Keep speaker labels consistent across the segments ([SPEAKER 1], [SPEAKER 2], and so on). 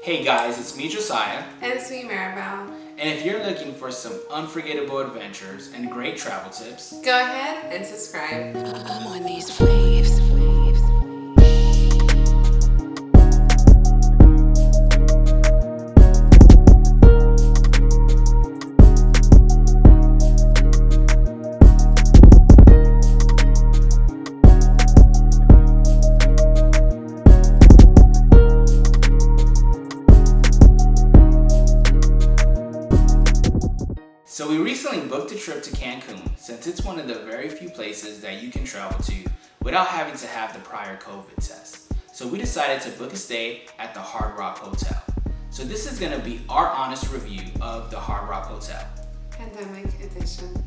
[SPEAKER 1] Hey guys, it's me Josiah.
[SPEAKER 2] And it's me, Maribel.
[SPEAKER 1] And if you're looking for some unforgettable adventures and great travel tips,
[SPEAKER 2] Go ahead and subscribe.
[SPEAKER 3] I'm on these waves.
[SPEAKER 1] So we recently booked a trip to Cancun since it's one of the very few places that you can travel to without having to have the prior COVID test. So we decided to book a stay at the Hard Rock Hotel. So this is going to be our honest review of the Hard Rock Hotel.
[SPEAKER 2] Pandemic edition.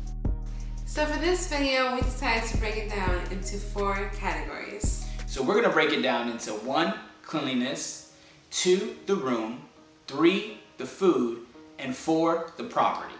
[SPEAKER 2] So for this video, we decided to break it down into 4 categories.
[SPEAKER 1] So we're going to break it down into 1, cleanliness, 2, the room, 3, the food, and 4, the property.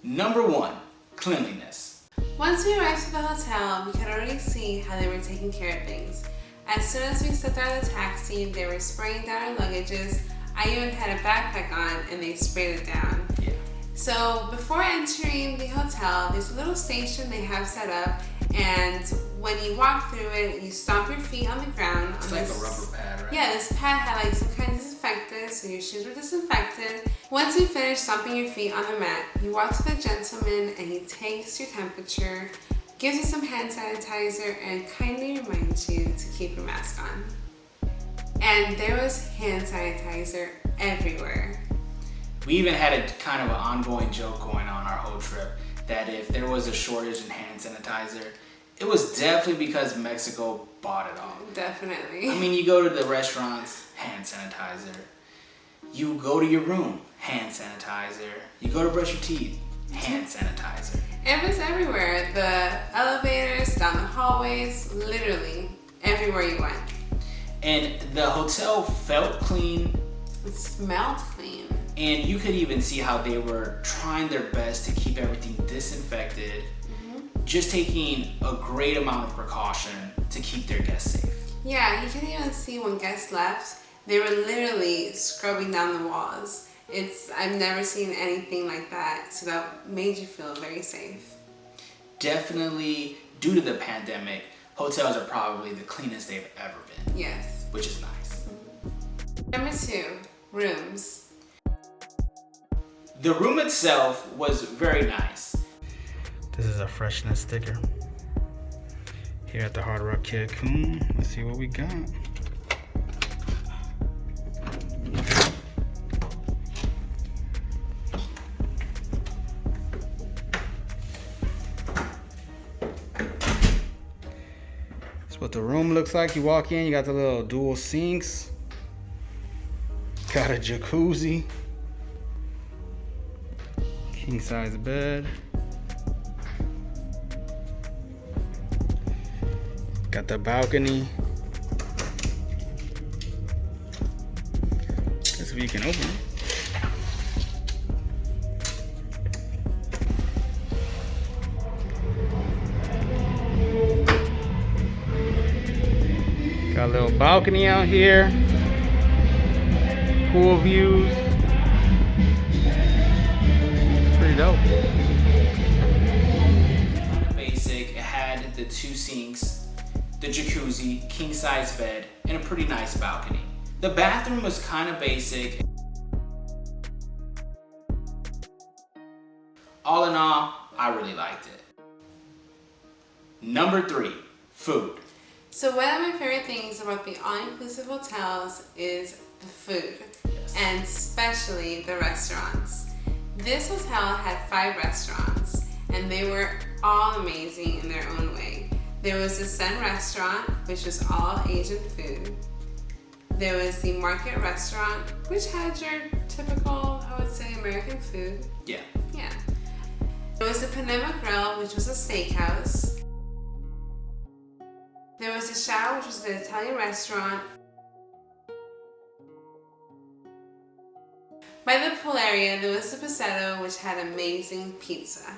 [SPEAKER 1] Number 1, cleanliness.
[SPEAKER 2] Once we arrived at the hotel, we could already see how they were taking care of things. As soon as we stepped out of the taxi, they were spraying down our luggages. I even had a backpack on and they sprayed it down.
[SPEAKER 1] Yeah.
[SPEAKER 2] So before entering the hotel, there's a little station they have set up, and when you walk through it, you stomp your feet on the ground.
[SPEAKER 1] It's like a rubber pad, right?
[SPEAKER 2] Yeah, this pad had like some kind of disinfectant, so your shoes were disinfected. Once you finish stomping your feet on the mat, you walk to the gentleman and he takes your temperature, gives you some hand sanitizer, and kindly reminds you to keep your mask on. And there was hand sanitizer everywhere.
[SPEAKER 1] We even had a kind of an ongoing joke going on our whole trip that if there was a shortage in hand sanitizer, it was definitely because Mexico bought it all.
[SPEAKER 2] Definitely.
[SPEAKER 1] I mean, you go to the restaurants, hand sanitizer. You go to your room, hand sanitizer. You go to brush your teeth, hand sanitizer.
[SPEAKER 2] It was everywhere. The elevators, down the hallways, literally everywhere you went.
[SPEAKER 1] And the hotel felt clean.
[SPEAKER 2] It smelled clean.
[SPEAKER 1] And you could even see how they were trying their best to keep everything disinfected, just taking a great amount of precaution to keep their guests safe.
[SPEAKER 2] Yeah, you can even see when guests left, they were literally scrubbing down the walls. I've never seen anything like that, so that made you feel very safe.
[SPEAKER 1] Definitely, due to the pandemic, hotels are probably the cleanest they've ever been.
[SPEAKER 2] Yes.
[SPEAKER 1] Which is nice.
[SPEAKER 2] Number 2, rooms.
[SPEAKER 1] The room itself was very nice.
[SPEAKER 4] This is a freshness sticker. Here at the Hard Rock Cancun, let's see what we got. That's what the room looks like. You walk in, you got the little dual sinks. Got a jacuzzi. King size bed. Got the balcony. Guess we can open it. Got a little balcony out here. Pool views. Pretty dope.
[SPEAKER 1] Basic, it had the 2 sinks, the jacuzzi, king size bed, and a pretty nice balcony. The bathroom was kind of basic. All in all, I really liked it. Number 3, food.
[SPEAKER 2] So one of my favorite things about the all-inclusive hotels is the food,
[SPEAKER 1] Yes.
[SPEAKER 2] and especially the restaurants. This hotel had 5 restaurants, and they were all amazing in their own way. There was the Sun Restaurant, which was all Asian food. There was the Market Restaurant, which had your typical, I would say, American food.
[SPEAKER 1] Yeah.
[SPEAKER 2] Yeah. There was the Panama Grill, which was a steakhouse. There was the Chow, which was an Italian restaurant. By the pool area, there was the Passetto, which had amazing pizza.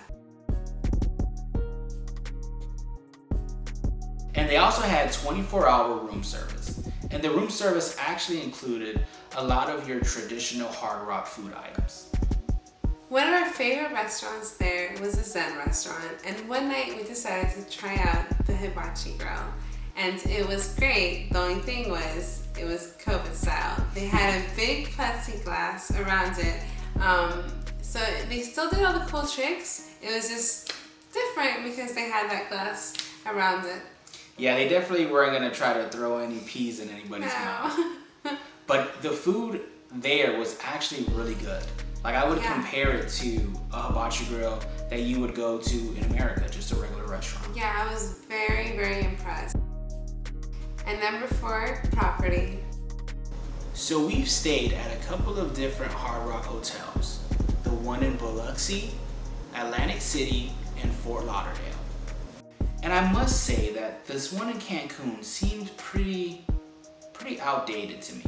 [SPEAKER 1] And they also had 24-hour room service. And the room service actually included a lot of your traditional Hard Rock food items.
[SPEAKER 2] One of our favorite restaurants there was the Zen restaurant, and one night we decided to try out the hibachi grill. And it was great. The only thing was, it was COVID style. They had a big plexiglass around it. So they still did all the cool tricks. It was just different because they had that glass around it.
[SPEAKER 1] Yeah, they definitely weren't gonna try to throw any peas in anybody's mouth. But the food there was actually really good. Like I would compare it to a hibachi grill that you would go to in America, just a regular restaurant.
[SPEAKER 2] Yeah, I was very, very impressed. And number 4, property.
[SPEAKER 1] So we've stayed at a couple of different Hard Rock hotels. The one in Biloxi, Atlantic City, and Fort Lauderdale. And I must say that this one in Cancun seemed pretty outdated to me.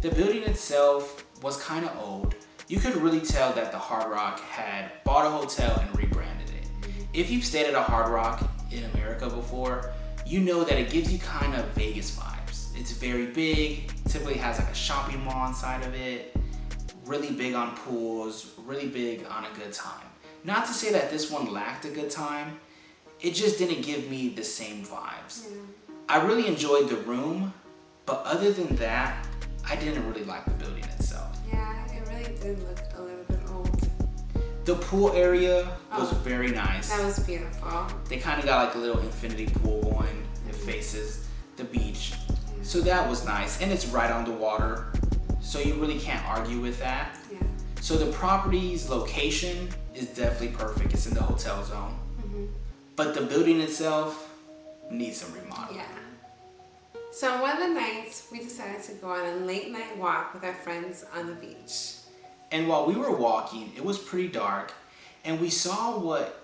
[SPEAKER 1] The building itself was kind of old. You could really tell that the Hard Rock had bought a hotel and rebranded it. If you've stayed at a Hard Rock in America before, you know that it gives you kind of Vegas vibes. It's very big, typically has like a shopping mall inside of it, really big on pools, really big on a good time. Not to say that this one lacked a good time, it just didn't give me the same vibes. I really enjoyed the room, but other than that, I didn't really like the building itself.
[SPEAKER 2] Yeah, it really did look a little bit old.
[SPEAKER 1] The pool area was very nice.
[SPEAKER 2] That was beautiful.
[SPEAKER 1] They kind of got like a little infinity pool going. It faces the beach. So that was nice. And it's right on the water. So you really can't argue with that.
[SPEAKER 2] Yeah.
[SPEAKER 1] So the property's location is definitely perfect. It's in the hotel zone. But the building itself needs some remodeling.
[SPEAKER 2] Yeah. So on one of the nights, we decided to go on a late night walk with our friends on the beach.
[SPEAKER 1] And while we were walking, it was pretty dark, and we saw what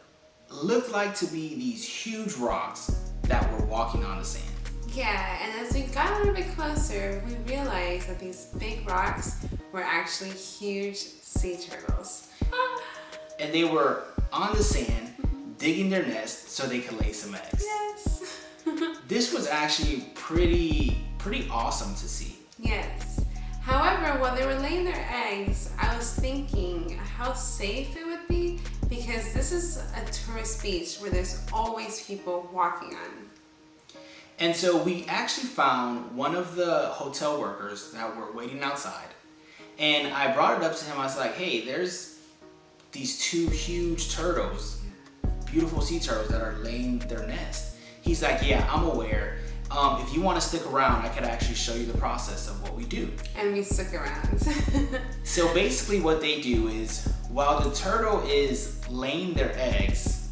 [SPEAKER 1] looked like to be these huge rocks that were walking on the sand.
[SPEAKER 2] Yeah, and as we got a little bit closer, we realized that these big rocks were actually huge sea turtles.
[SPEAKER 1] And they were on the sand, digging their nest so they could lay some eggs.
[SPEAKER 2] Yes.
[SPEAKER 1] This was actually pretty awesome to see.
[SPEAKER 2] Yes. However, while they were laying their eggs, I was thinking how safe it would be because this is a tourist beach where there's always people walking on.
[SPEAKER 1] And so we actually found one of the hotel workers that were waiting outside. And I brought it up to him. I was like, hey, there's these 2 huge turtles, beautiful sea turtles that are laying their nest. He's like, yeah, I'm aware. If you want to stick around, I could actually show you the process of what we do.
[SPEAKER 2] And we stuck around.
[SPEAKER 1] So basically what they do is, while the turtle is laying their eggs,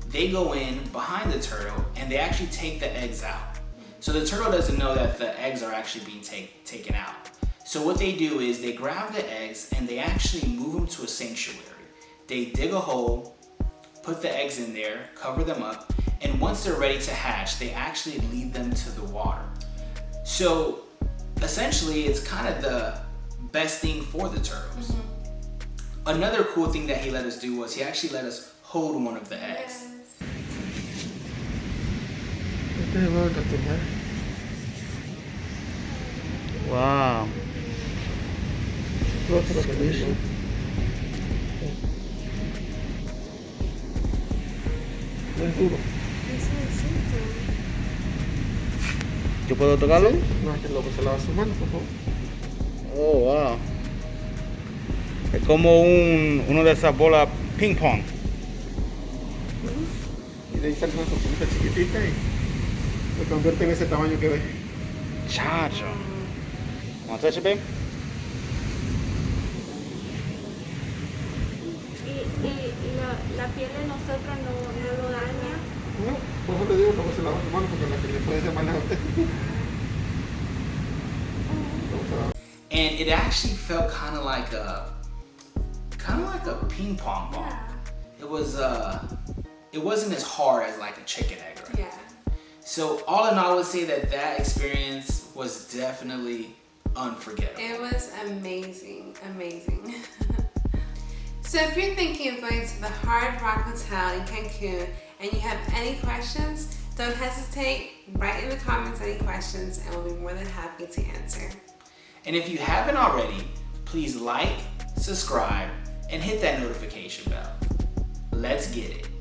[SPEAKER 1] they go in behind the turtle and they actually take the eggs out. So the turtle doesn't know that the eggs are actually being taken out. So what they do is they grab the eggs and they actually move them to a sanctuary. They dig a hole, put the eggs in there, cover them up, and once they're ready to hatch, they actually lead them to the water. So essentially, it's kind of the best thing for the turtles. Another cool thing that he let us do was he actually let us hold one of the eggs.
[SPEAKER 4] Wow. Squishy. ¿Yo puedo tocarlo?
[SPEAKER 5] No, es que luego se lava su mano, por favor.
[SPEAKER 4] Oh, wow. Es como uno de esas bolas ping pong.
[SPEAKER 5] Y de ahí sale una tortuguita chiquitita y se convierte en ese tamaño que ves.
[SPEAKER 4] Chacho. Want to touch it, babe?
[SPEAKER 6] Y la piel de nosotros no lo daña.
[SPEAKER 5] No, por eso te digo, luego se lava su mano porque la que le puede hacer mal a usted.
[SPEAKER 1] And it actually felt kind of like a ping pong ball.
[SPEAKER 2] Yeah.
[SPEAKER 1] It wasn't as hard as like a chicken egg, right?
[SPEAKER 2] Yeah.
[SPEAKER 1] So all in all, I would say that experience was definitely unforgettable.
[SPEAKER 2] It was amazing, amazing. So if you're thinking of going to the Hard Rock Hotel in Cancun and you have any questions, Don't hesitate, write in the comments any questions and we'll be more than happy to answer.
[SPEAKER 1] And if you haven't already, please like, subscribe, and hit that notification bell. Let's get it.